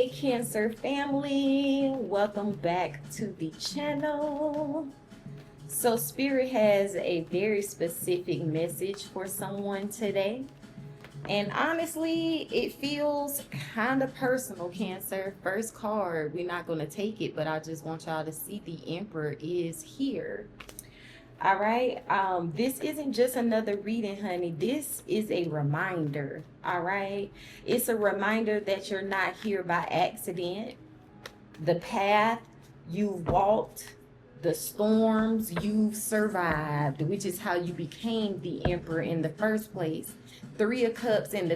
Hey Cancer family, welcome back to the channel. So Spirit has a very specific message for someone today. And honestly, it feels kind of personal, Cancer. First card, we're not going to take it, but I just want y'all to see the Emperor is here. All right. This isn't just another reading, honey. This is a reminder. All right. It's a reminder that you're not here by accident. The path you've walked, the storms you've survived, which is how you became the Emperor in the first place. Three of Cups and the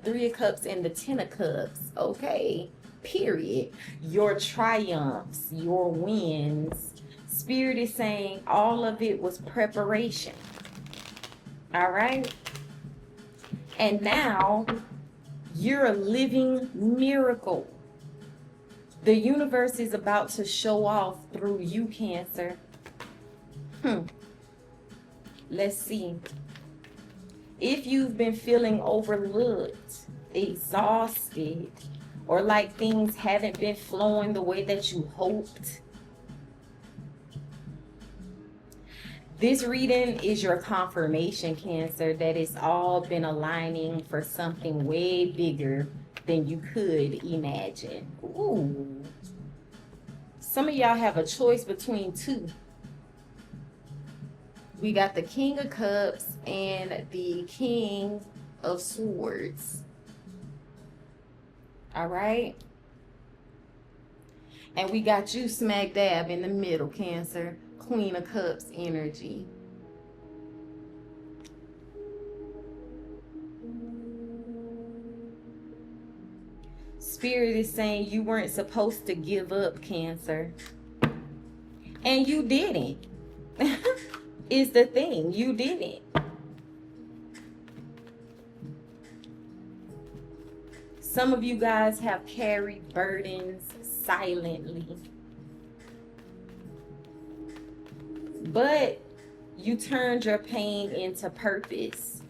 Three of Cups and the Ten of Cups. Okay. Period. Your triumphs, your wins. Spirit is saying all of it was preparation. All right. And now you're a living miracle. The universe is about to show off through you, Cancer. Let's see. If you've been feeling overlooked, exhausted, or like things haven't been flowing the way that you hoped, this reading is your confirmation, Cancer, that it's all been aligning for something way bigger than you could imagine. Ooh. Some of y'all have a choice between two. We got the King of Cups and the King of Swords. All right? And we got you smack dab in the middle, Cancer. Queen of Cups energy. Spirit is saying you weren't supposed to give up, Cancer. And you didn't. Is the thing. You didn't. Some of you guys have carried burdens silently. But you turned your pain into purpose.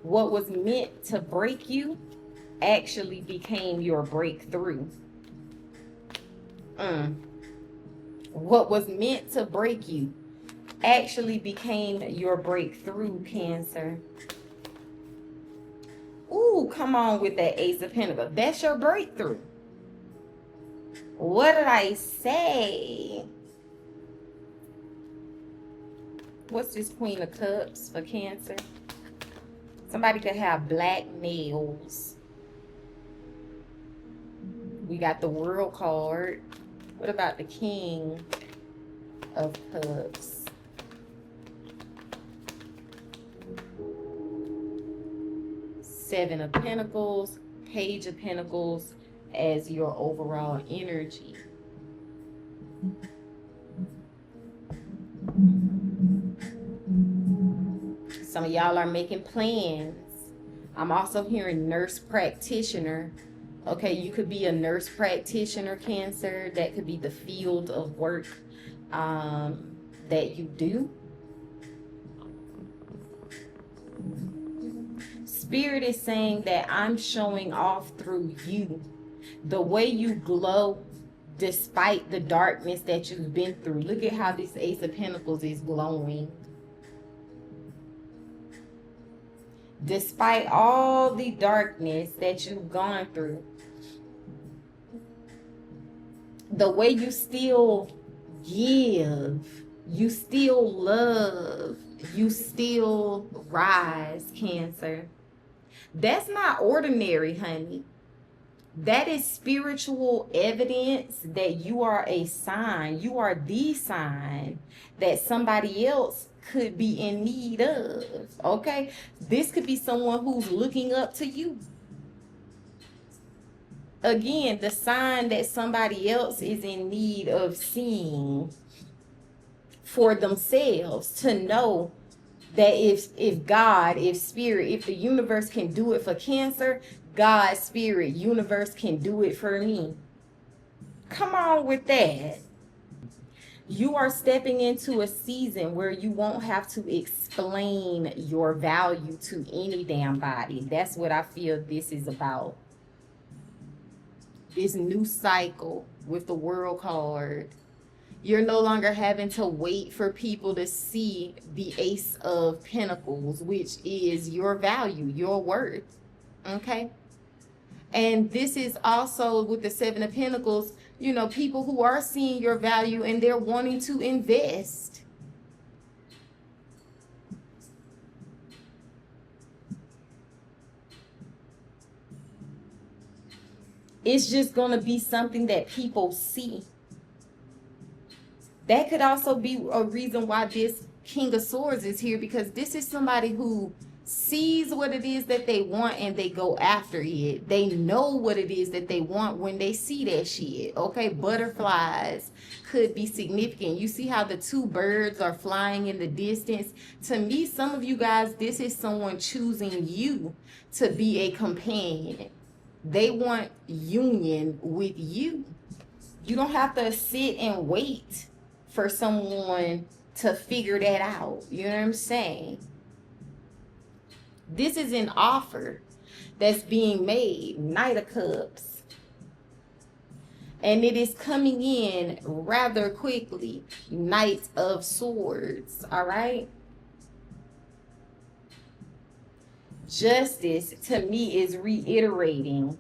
What was meant to break you actually became your breakthrough. What was meant to break you actually became your breakthrough, Cancer. Ooh, come on with that Ace of Pentacles. That's your breakthrough. What did I say? What's this Queen of Cups for Cancer? Somebody could have black nails. We got the World card. What about the King of Cups? Seven of Pentacles, Page of Pentacles as your overall energy. Some of y'all are making plans. I'm also hearing nurse practitioner. Okay, you could be a nurse practitioner, Cancer. That could be the field of work that you do. Spirit is saying that I'm showing off through you. The way you glow despite the darkness that you've been through. Look at how this Ace of Pentacles is glowing. Despite all the darkness that you've gone through, the way you still give, you still love, you still rise, Cancer. That's not ordinary, honey. That is spiritual evidence that you are a sign. You are the sign that somebody else could be in need of. Okay? This could be someone who's looking up to you. Again, the sign that somebody else is in need of seeing for themselves, to know that if God, if Spirit, if the universe can do it for Cancer, God, Spirit, universe can do it for me. Come on with that. You are stepping into a season where you won't have to explain your value to any damn body. That's what I feel this is about. this new cycle with the World card. You're no longer having to wait for people to see the Ace of Pentacles, which is your value, your worth. Okay? And this is also with the Seven of Pentacles, you know, people who are seeing your value and they're wanting to invest. It's just going to be something that people see. That could also be a reason why this King of Swords is here, because this is somebody who sees what it is that they want and they go after it. They know what it is that they want when they see that shit. Okay, butterflies could be significant. You see how the two birds are flying in the distance? To me, some of you guys, this is someone choosing you to be a companion. They want union with you. You don't have to sit and wait for someone to figure that out. You know what I'm saying? This is an offer that's being made. Knight of Cups. And it is coming in rather quickly. Knight of Swords. All right? Justice, to me, is reiterating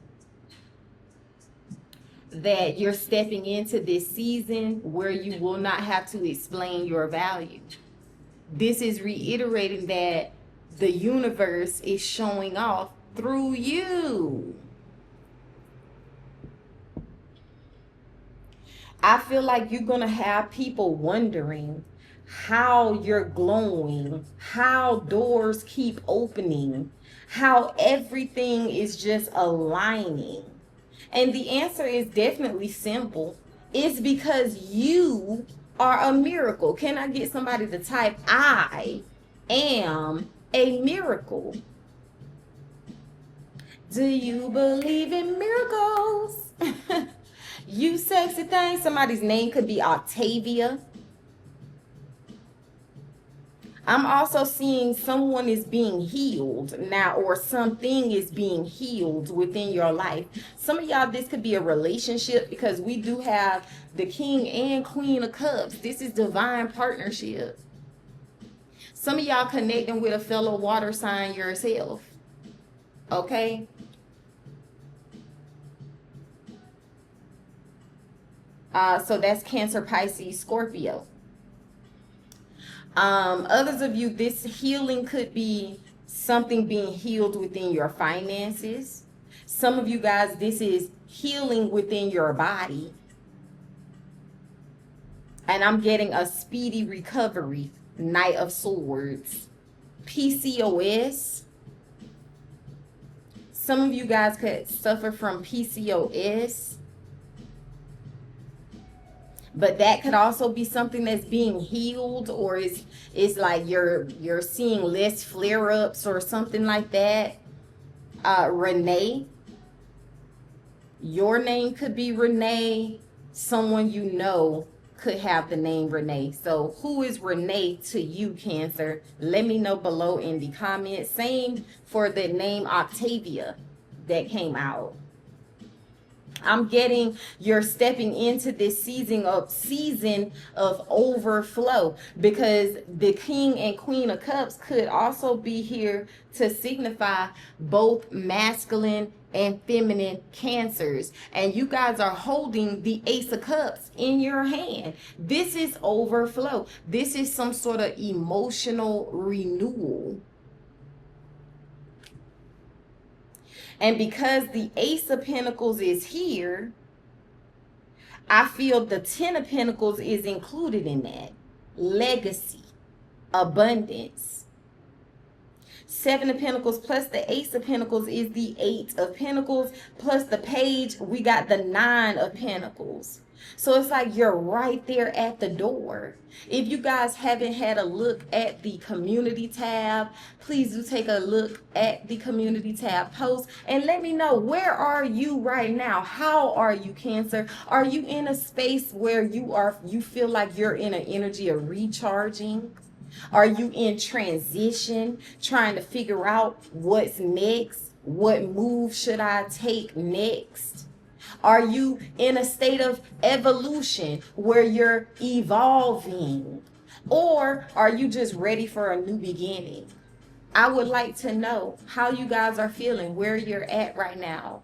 that you're stepping into this season where you will not have to explain your value. This is reiterating that the universe is showing off through you. I feel like you're going to have people wondering how you're glowing, how doors keep opening, how everything is just aligning. And the answer is definitely simple. It's because you are a miracle. Can I get somebody to type, I am a miracle? Do you believe in miracles? You sexy thing. Somebody's name could be Octavia. I'm also seeing someone is being healed now, or something is being healed within your life. Some of y'all, this could be a relationship, because we do have the King and Queen of Cups. This is divine partnership. Some of y'all connecting with a fellow water sign yourself. Okay? So that's Cancer, Pisces, Scorpio. Others of you, this healing could be something being healed within your finances. Some of you guys, this is healing within your body. And I'm getting a speedy recovery. Knight of Swords. PCOS. Some of you guys could suffer from PCOS. But that could also be something that's being healed, or it's like you're seeing less flare-ups or something like that. Renee. Your name could be Renee. Someone you know could have the name Renee. So who is Renee to you, Cancer? Let me know below in the comments. Same for the name Octavia that came out. I'm getting you're stepping into this season of overflow, because the King and Queen of Cups could also be here to signify both masculine and feminine Cancers. And you guys are holding the Ace of Cups in your hand. This is overflow. This is some sort of emotional renewal. And because the Ace of Pentacles is here, I feel the Ten of Pentacles is included in that. Legacy, abundance. Seven of Pentacles plus the Ace of Pentacles is the Eight of Pentacles. Plus the Page, we got the Nine of Pentacles. So it's like you're right there at the door. If you guys haven't had a look at the community tab, please do take a look at the community tab post and let me know, where are you right now? How are you, Cancer? Are you in a space where you feel like you're in an energy of recharging? Are you in transition, trying to figure out what's next? What move should I take next? Are you in a state of evolution where you're evolving? Or are you just ready for a new beginning? I would like to know how you guys are feeling, where you're at right now.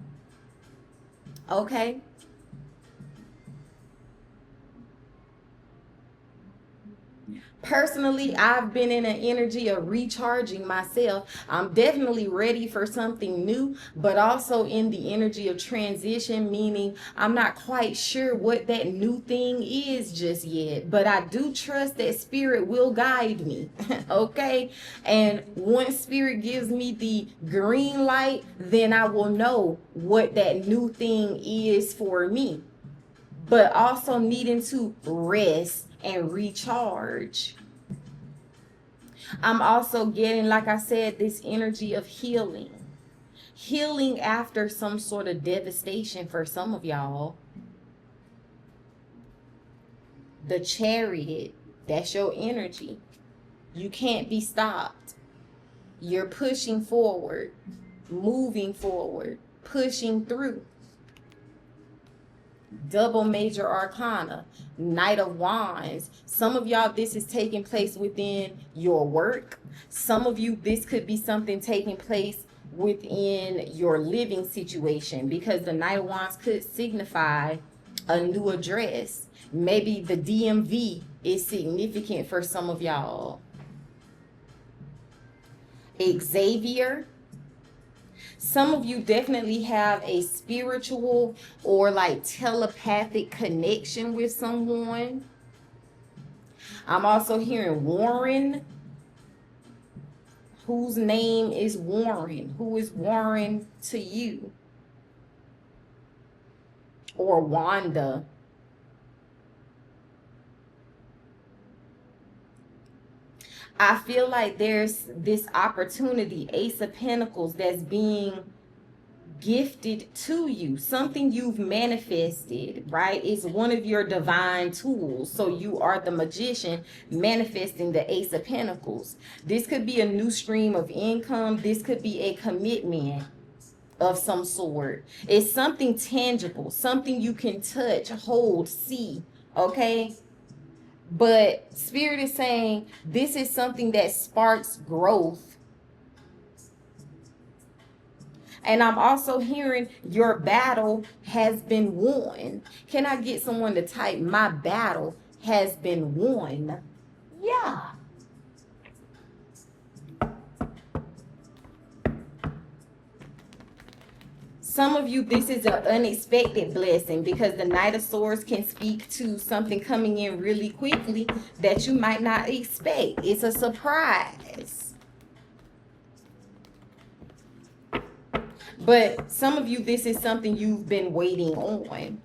Okay? Personally, I've been in an energy of recharging myself. I'm definitely ready for something new, but also in the energy of transition, meaning I'm not quite sure what that new thing is just yet, but I do trust that spirit will guide me. Okay? And once spirit gives me the green light, then I will know what that new thing is for me. But also needing to rest and recharge. I'm also getting, like I said, this energy of healing. Healing after some sort of devastation for some of y'all. The Chariot, that's your energy. You can't be stopped. You're pushing forward, moving forward, pushing through. Double major arcana, Knight of Wands. Some of y'all, this is taking place within your work. Some of you, this could be something taking place within your living situation, because the Knight of Wands could signify a new address. Maybe the DMV is significant for some of y'all. Xavier. Some of you definitely have a spiritual or like telepathic connection with someone. I'm also hearing Warren. Whose name is Warren? Who is Warren to you? Or Wanda. I feel like there's this opportunity, Ace of Pentacles, that's being gifted to you. Something you've manifested, right? It's one of your divine tools. So you are the magician manifesting the Ace of Pentacles. This could be a new stream of income. This could be a commitment of some sort. It's something tangible, something you can touch, hold, see, okay? But Spirit is saying this is something that sparks growth. And I'm also hearing your battle has been won. Can I get someone to type, my battle has been won? Yeah. Some of you, this is an unexpected blessing, because the Knight of Swords can speak to something coming in really quickly that you might not expect. It's a surprise. But some of you, this is something you've been waiting on.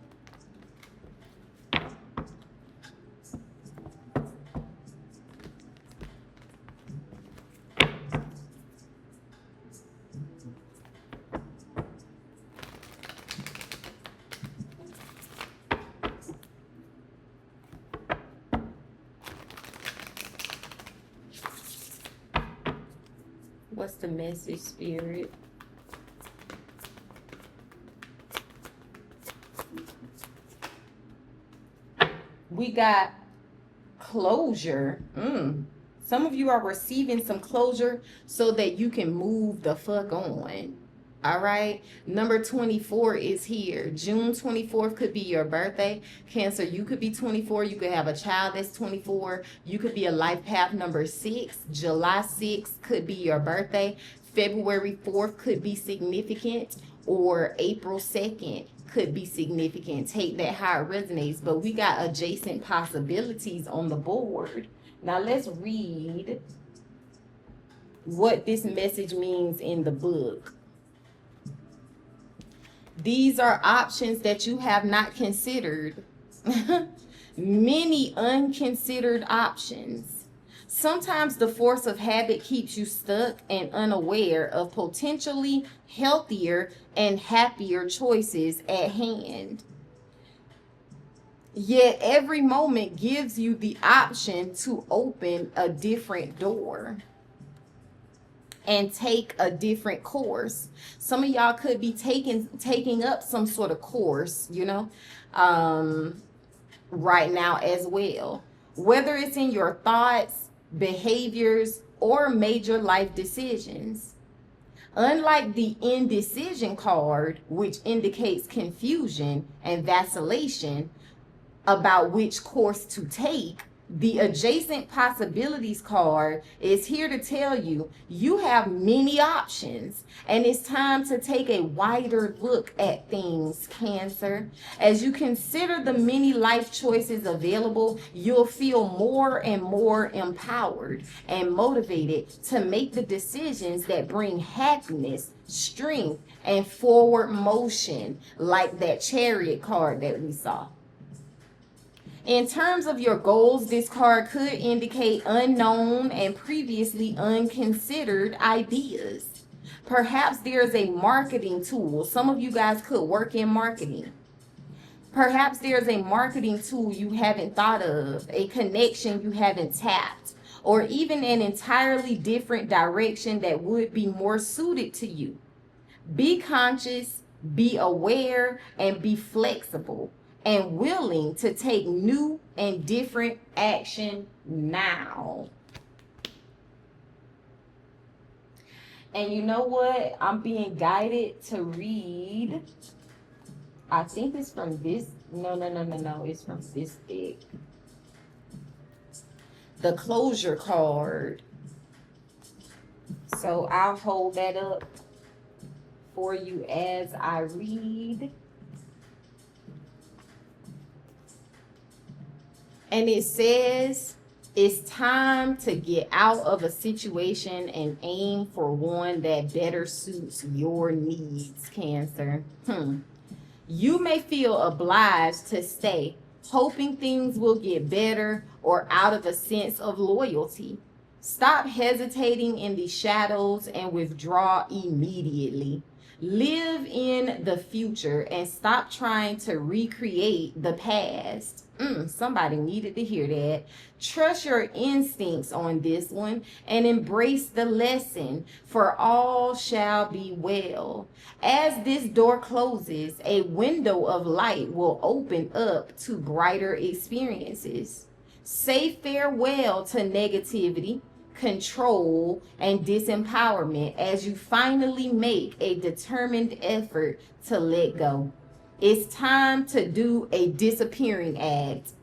What's the message, Spirit? We got closure. Some of you are receiving some closure so that you can move the fuck on. All right. Number 24 is here. June 24th could be your birthday. Cancer, you could be 24. You could have a child that's 24. You could be a life path number 6. July 6th could be your birthday. February 4th could be significant, or April 2nd could be significant. Take that how it resonates. But we got adjacent possibilities on the board. Now let's read what this message means in the book. These are options that you have not considered. Many unconsidered options. Sometimes the force of habit keeps you stuck and unaware of potentially healthier and happier choices at hand. Yet every moment gives you the option to open a different door. and take a different course. Some of y'all could be taking up some sort of course, right now as well. Whether it's in your thoughts, behaviors, or major life decisions. Unlike the indecision card, which indicates confusion and vacillation about which course to take, the adjacent possibilities card is here to tell you you have many options and it's time to take a wider look at things, Cancer. As you consider the many life choices available, you'll feel more and more empowered and motivated to make the decisions that bring happiness, strength, and forward motion, like that Chariot card that we saw. In terms of your goals, this card could indicate unknown and previously unconsidered ideas. Perhaps there's a marketing tool. Some of you guys could work in marketing. Perhaps there's a marketing tool you haven't thought of, a connection you haven't tapped, or even an entirely different direction that would be more suited to you. Be conscious, be aware, and be flexible and willing to take new and different action now. And you know what? I'm being guided to read. I think it's from this. No. It's from this deck. The closure card. So I'll hold that up for you as I read. And it says, it's time to get out of a situation and aim for one that better suits your needs, Cancer. You may feel obliged to stay, hoping things will get better or out of a sense of loyalty. Stop hesitating in the shadows and withdraw immediately. Live in the future and stop trying to recreate the past. Somebody needed to hear that. Trust your instincts on this one and embrace the lesson, for all shall be well. As this door closes, a window of light will open up to brighter experiences. Say farewell to negativity, control, and disempowerment as you finally make a determined effort to let go. It's time to do a disappearing act.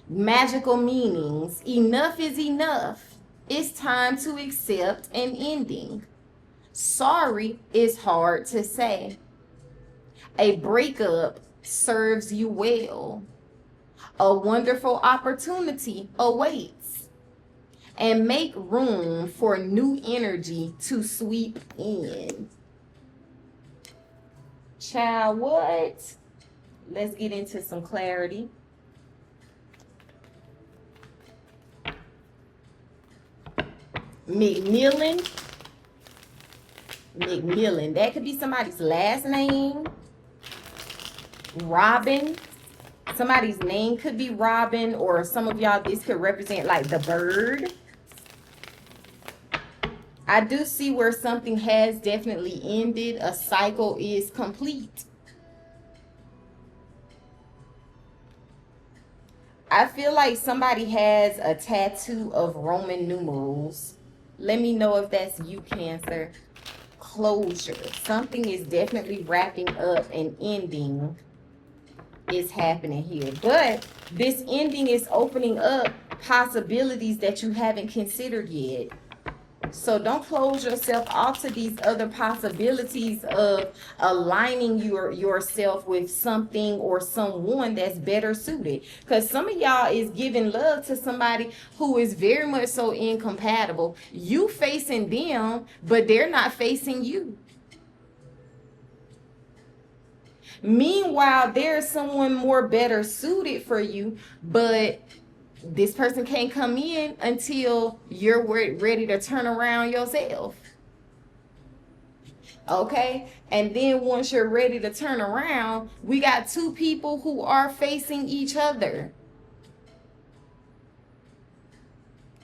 Magical meanings. Enough is enough. It's time to accept an ending. Sorry is hard to say. A breakup serves you well. A wonderful opportunity awaits. And make room for new energy to sweep in. Child, what? Let's get into some clarity. McMillan. That could be somebody's last name. Robin. Somebody's name could be Robin, or some of y'all, this could represent like the bird. I do see where something has definitely ended. A cycle is complete. I feel like somebody has a tattoo of Roman numerals. Let me know if that's you, Cancer. Closure. Something is definitely wrapping up and ending is happening here. But this ending is opening up possibilities that you haven't considered yet. So don't close yourself off to these other possibilities of aligning yourself with something or someone that's better suited. Because some of y'all is giving love to somebody who is very much so incompatible. You facing them, but they're not facing you. Meanwhile, there's someone more better suited for you, but this person can't come in until you're ready to turn around yourself. Okay? And then once you're ready to turn around, we got two people who are facing each other.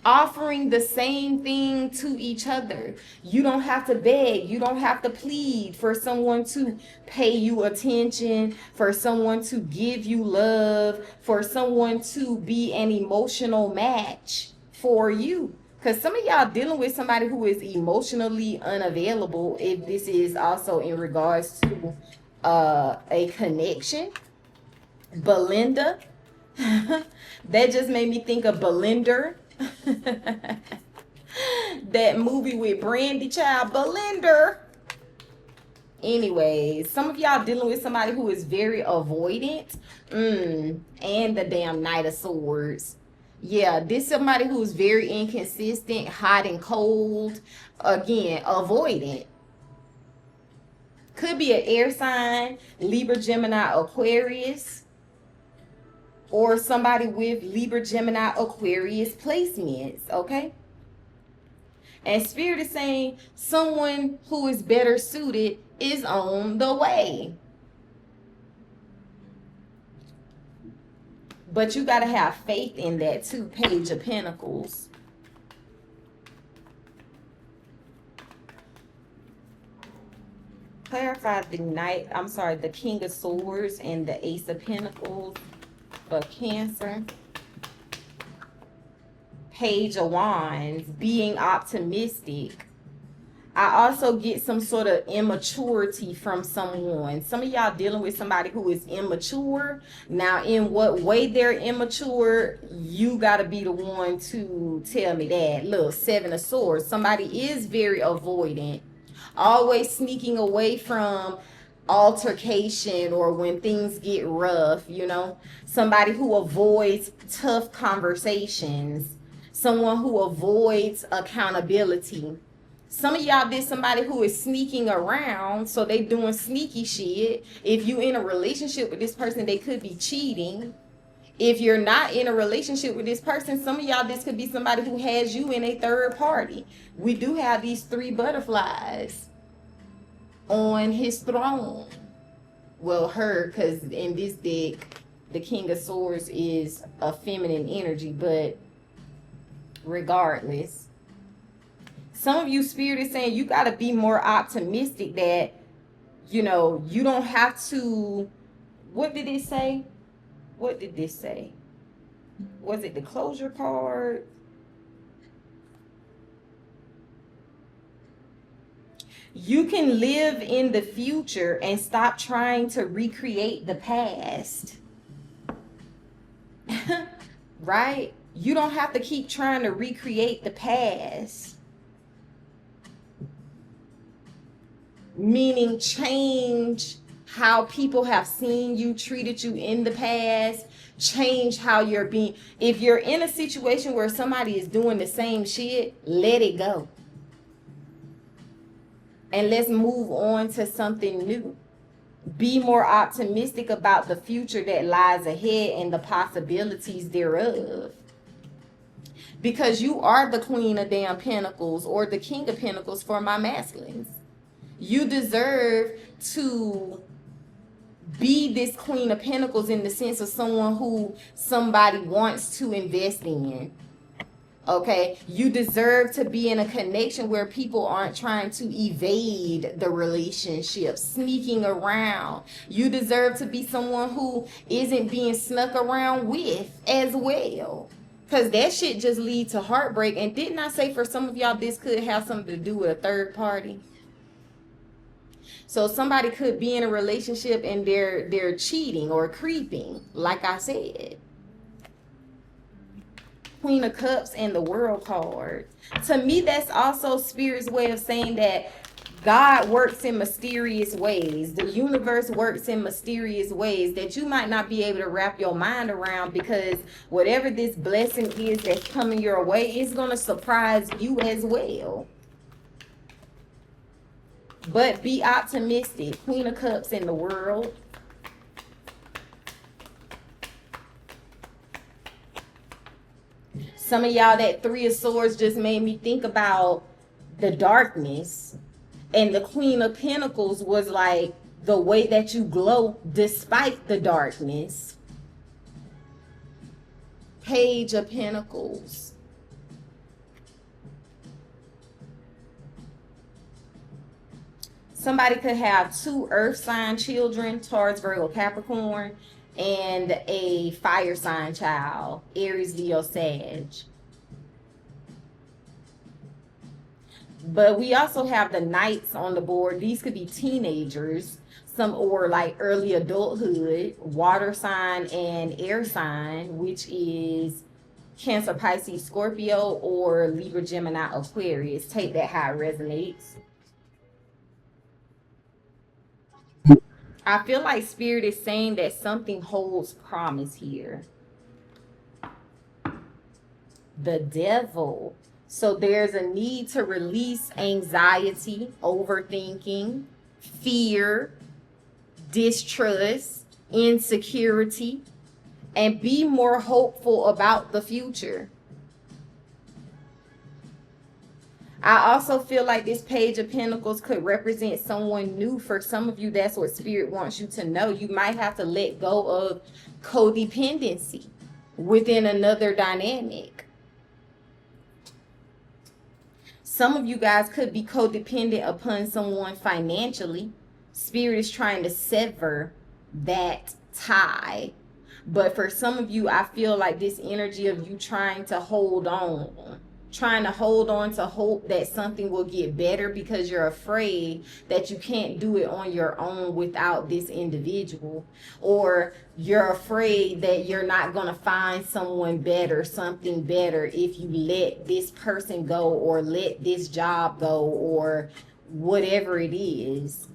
offering the same thing to each other. You don't have to beg, you don't have to plead for someone to pay you attention, for someone to give you love, for someone to be an emotional match for you. Because some of y'all dealing with somebody who is emotionally unavailable, if this is also in regards to a connection. Belinda. That just made me think of Belinda. That movie with Brandy Child, Belinda. Anyways, some of y'all dealing with somebody who is very avoidant. And the damn Knight of Swords. Yeah, this somebody who is very inconsistent, hot and cold. Again, avoidant. Could be an air sign, Libra, Gemini, Aquarius. Or somebody with Libra, Gemini, Aquarius placements, okay? And Spirit is saying someone who is better suited is on the way. But you got to have faith in that too, Page of Pentacles. Clarify the King of Swords and the Ace of Pentacles for Cancer. Page of Wands, being optimistic. I also get some sort of immaturity from someone. Some of y'all dealing with somebody who is immature. Now, in what way they're immature, you got to be the one to tell me that. Look, Seven of Swords. Somebody is very avoidant. Always sneaking away from altercation or when things get rough, you know. Somebody who avoids tough conversations. Someone who avoids accountability. Some of y'all did somebody who is sneaking around, so they doing sneaky shit. If you in a relationship with this person, they could be cheating. If you're not in a relationship with this person, some of y'all, this could be somebody who has you in a third party. We do have these 3 butterflies on his throne. Well, her, because in this deck, the King of Swords is a feminine energy, but regardless. Some of you, Spirit is saying you got to be more optimistic that, you know, you don't have to, what did it say? What did this say? Was it the closure card? You can live in the future and stop trying to recreate the past. Right? You don't have to keep trying to recreate the past. Meaning change how people have seen you, treated you in the past. Change how you're being. If you're in a situation where somebody is doing the same shit, let it go. And let's move on to something new. Be more optimistic about the future that lies ahead and the possibilities thereof. Because you are the Queen of damn Pentacles or the King of Pentacles for my masculines. You deserve to be this Queen of Pentacles in the sense of someone who somebody wants to invest in. Okay, you deserve to be in a connection where people aren't trying to evade the relationship, sneaking around. You deserve to be someone who isn't being snuck around with as well. Because that shit just leads to heartbreak. And didn't I say for some of y'all this could have something to do with a third party? So somebody could be in a relationship and they're cheating or creeping, like I said. Queen of Cups and the World card. To me, that's also Spirit's way of saying that God works in mysterious ways. The universe works in mysterious ways that you might not be able to wrap your mind around, because whatever this blessing is that's coming your way is going to surprise you as well. But be optimistic. Queen of Cups in the World. Some of y'all, that 3 of Swords just made me think about the darkness. And the Queen of Pentacles was like the way that you glow despite the darkness. Page of Pentacles. Somebody could have 2 earth sign children, Taurus, Virgo, Capricorn, and a fire sign child, Aries, Leo, Sag. But we also have the knights on the board. These could be teenagers, some, or like early adulthood, water sign and air sign, which is Cancer, Pisces, Scorpio, or Libra, Gemini, Aquarius. Take that how it resonates. I feel like Spirit is saying that something holds promise here. The Devil. So there's a need to release anxiety, overthinking, fear, distrust, insecurity, and be more hopeful about the future. I also feel like this Page of Pentacles could represent someone new. For some of you, that's what Spirit wants you to know. You might have to let go of codependency within another dynamic. Some of you guys could be codependent upon someone financially. Spirit is trying to sever that tie. But for some of you, I feel like this energy of you trying to hold on to hope that something will get better, because you're afraid that you can't do it on your own without this individual, or you're afraid that you're not going to find someone better, something better, if you let this person go or let this job go or whatever it is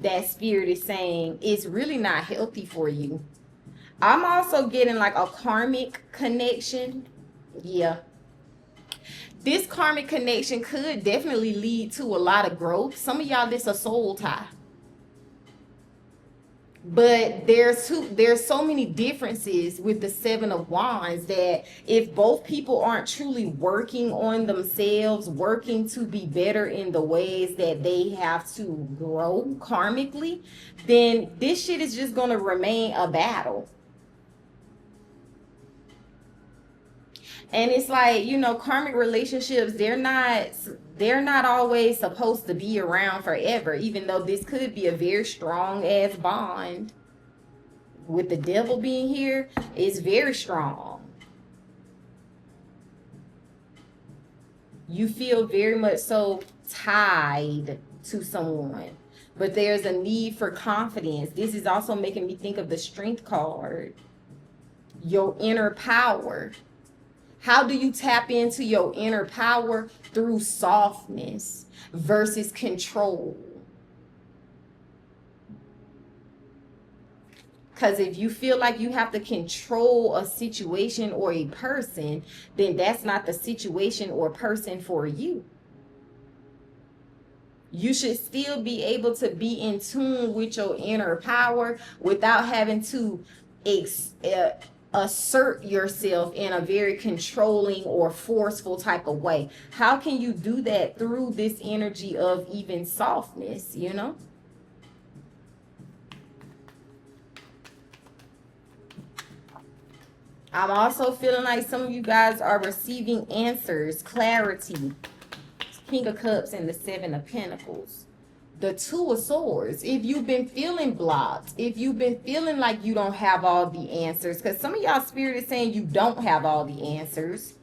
that Spirit is saying is really not healthy for you. I'm also getting like a karmic connection. Yeah. This karmic connection could definitely lead to a lot of growth. Some of y'all, this a soul tie. But there's so many differences with the Seven of Wands that if both people aren't truly working on themselves, working to be better in the ways that they have to grow karmically, then this shit is just going to remain a battle. And it's like, you know, karmic relationships, they're not always supposed to be around forever, even though this could be a very strong ass bond. With the Devil being here, it's very strong. You feel very much so tied to someone, but there's a need for confidence. This is also making me think of the Strength card. Your inner power. How do you tap into your inner power? Through softness versus control. Because if you feel like you have to control a situation or a person, then that's not the situation or person for you. You should still be able to be in tune with your inner power without having to assert yourself in a very controlling or forceful type of way. How can you do that? Through this energy of even softness, you know? I'm also feeling like some of you guys are receiving answers, clarity. King of Cups and the Seven of Pentacles. The Two of Swords. If you've been feeling blocked, if you've been feeling like you don't have all the answers, because some of y'all Spirit is saying you don't have all the answers.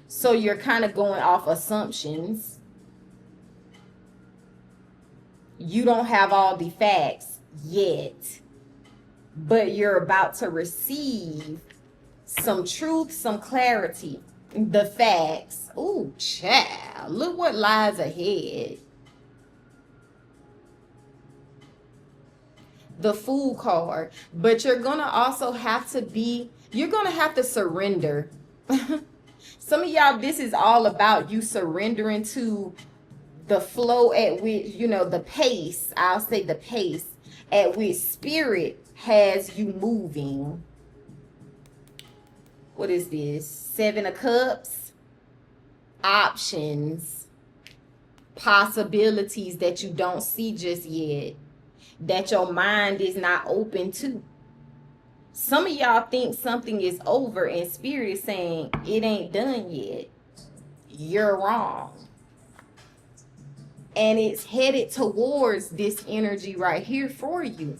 So you're kind of going off assumptions. You don't have all the facts yet, but you're about to receive some truth, some clarity, the facts. Ooh, child, look what lies ahead. The Fool card. But you're going to also have to you're going to have to surrender. Some of y'all, this is all about you surrendering to the flow at which, you know, the pace, I'll say the pace at which Spirit has you moving. What is this? Seven of Cups. Options. Possibilities that you don't see just yet, that your mind is not open to. Some of y'all think something is over and Spirit is saying it ain't done yet. You're wrong. And it's headed towards this energy right here for you.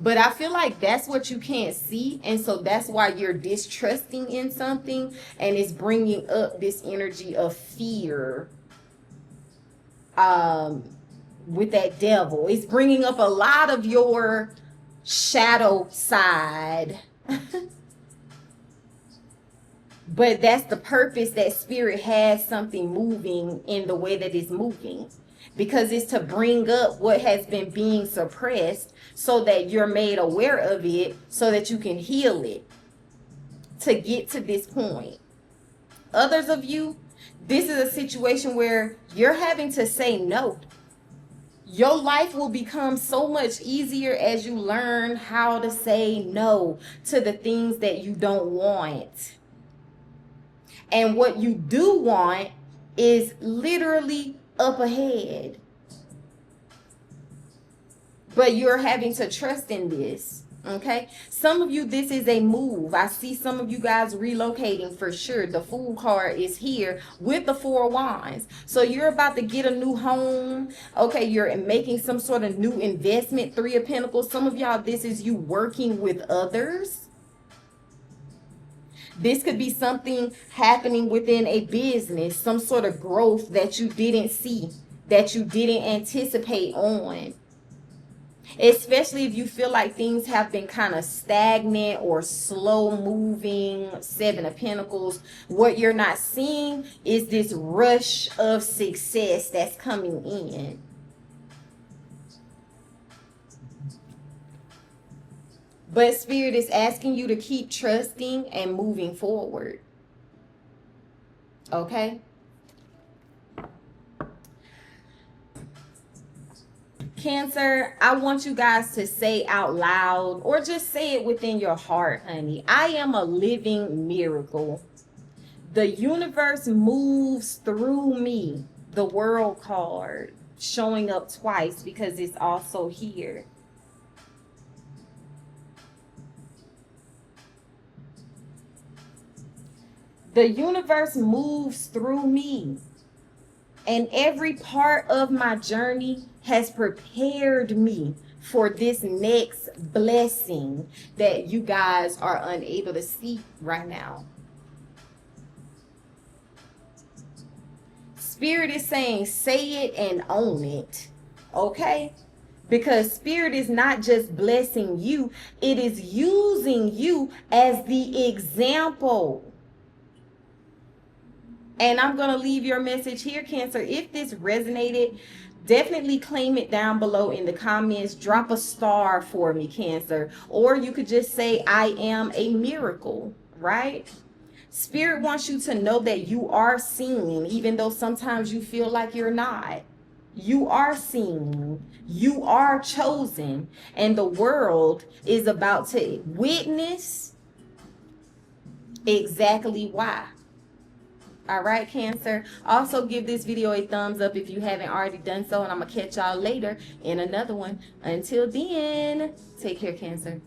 But I feel like that's what you can't see. And so that's why you're distrusting in something. And it's bringing up this energy of fear with that devil. It's bringing up a lot of your shadow side. But that's the purpose that spirit has something moving in the way that it's moving. Because it's to bring up what has been being suppressed so that you're made aware of it so that you can heal it to get to this point. Others of you, this is a situation where you're having to say no. Your life will become so much easier as you learn how to say no to the things that you don't want. And what you do want is literally up ahead. But you're having to trust in this. Okay. Some of you, this is a move. I see some of you guys relocating for sure. The Fool card is here with the Four of Wands. So you're about to get a new home. Okay. You're making some sort of new investment. Three of Pentacles. Some of y'all, this is you working with others. This could be something happening within a business, some sort of growth that you didn't see, that you didn't anticipate on. Especially if you feel like things have been kind of stagnant or slow moving. Seven of Pentacles. What you're not seeing is this rush of success that's coming in. But Spirit is asking you to keep trusting and moving forward. Okay? Cancer, I want you guys to say out loud or just say it within your heart, honey. I am a living miracle. The universe moves through me. The World card showing up twice because it's also here. The universe moves through me, and every part of my journey has prepared me for this next blessing that you guys are unable to see right now. Spirit is saying, say it and own it, okay? Because Spirit is not just blessing you, it is using you as the example. And I'm going to leave your message here, Cancer. If this resonated, definitely claim it down below in the comments. Drop a star for me, Cancer. Or you could just say, I am a miracle, right? Spirit wants you to know that you are seen, even though sometimes you feel like you're not. You are seen. You are chosen. And the world is about to witness exactly why. All right, Cancer. Also, give this video a thumbs up if you haven't already done so. And I'm going to catch y'all later in another one. Until then, take care, Cancer.